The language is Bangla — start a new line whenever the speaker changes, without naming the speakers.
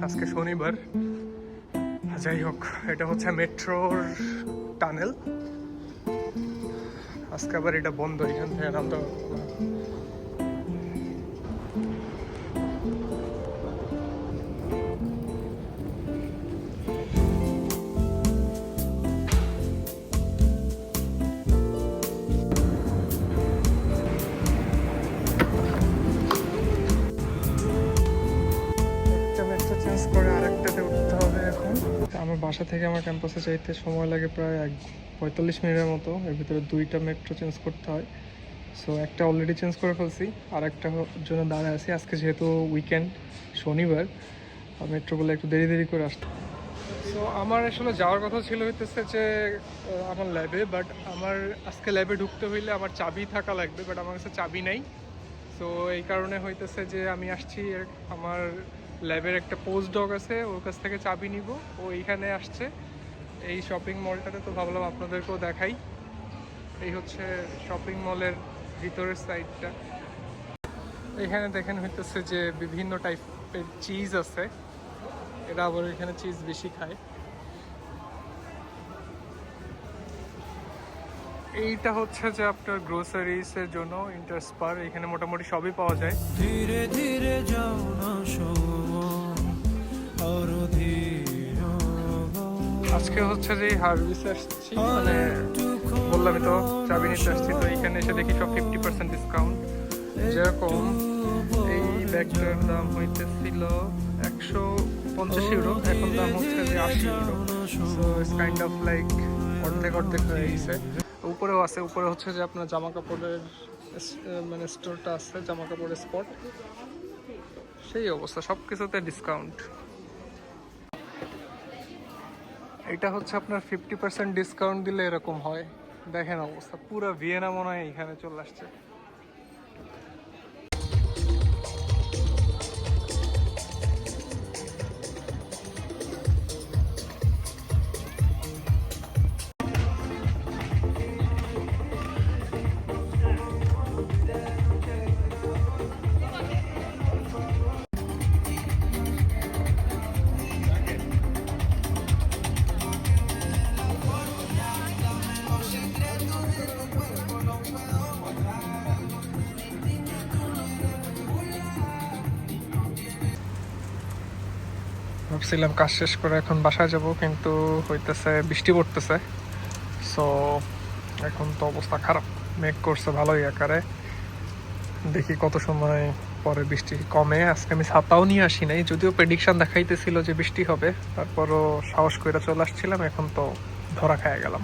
আজকে শনিবার, যাই হোক, এটা হচ্ছে মেট্রোর টানেল। আজকে আবার এটা বন্ধ, এখান থেকে নামতে পারবো না। একটা মেট্রো চেঞ্জ করে আরেকটাতে উঠতে হবে এখন। আমার বাসা থেকে আমার ক্যাম্পাসে যাইতে সময় লাগে প্রায় 45 মিনিটের মতো। এর ভিতরে 2টা মেট্রো চেঞ্জ করতে হয়। সো একটা অলরেডি চেঞ্জ করে ফেলছি, আর একটা জন্য দাঁড়ায় আছি। আজকে যেহেতু উইকেন্ড, শনিবার, মেট্রোগুলো একটু দেরি দেরি করে আসতে। সো আমার আসলে যাওয়ার কথা ছিল হইতেছে যে আমার ল্যাবে, বাট আমার আজকে ল্যাবে ঢুকতে হইলে আমার চাবি থাকা লাগবে, বাট আমার কাছে চাবি নাই। সো এই কারণে হইতেছে যে আমি আসছি, আমার ল্যাবের একটা পোস্ট ডগ আছে, ওর কাছ থেকে চাবি নিব। ও এইখানে আসছে এই শপিং মলটাতে, তো ভাবলাম আপনাদেরকেও দেখাই। এই হচ্ছে শপিং মলের ভিতরের সাইডটা। এখানে দেখেন হইতেছে যে বিভিন্ন টাইপের চিজ আছে, এরা আবার এখানে চিজ বেশি খায়। এইটা হচ্ছে যে আপনার গ্রোসারিজের জন্য ইন্টারস্পার, এখানে মোটামুটি সবই পাওয়া যায়।
ধীরে ধীরে যাও না
আজকে হচ্ছে যে হারভিসে আসছি, মানে বললামই তো চাবি নিতে আসছি, তো এখানে এসে দেখি সব 50% ডিসকাউন্ট। যেরকম এই ব্যাগটার দাম হইতেছিল 150 ইউরো, এখন দাম হচ্ছে যে 80 euro. So it's kind of like অর্ধেক অর্ধেক হয়ে গেছে। উপরেও আছে, উপরে হচ্ছে যে আপনার জামা কাপড়ের মানে স্টোরটা আছে, জামা কাপড়ের স্পট। সেই অবস্থা, সব কিছুতে ডিসকাউন্ট। এটা হচ্ছে আপনার 50% ডিসকাউন্ট দিলে এরকম হয়। দেখেন অবস্থা, পুরো ভিয়েনা মনে হয় এখানে চলে আসছে। ভাবছিলাম কাজ শেষ করে এখন বাসায় যাব, কিন্তু হইতেছে বৃষ্টি পড়তেছে। সো এখন তো অবস্থা খারাপ, মেঘ করছে ভালোই আকারে। দেখি কত সময় পরে বৃষ্টি কমে। আজকে আমি ছাতাও নিয়ে আসি নাই, যদিও প্রেডিকশন দেখাইতেছিল যে বৃষ্টি হবে, তারপরও সাহস করে চলে আসছিলাম। এখন তো ধরা খেয়ে গেলাম।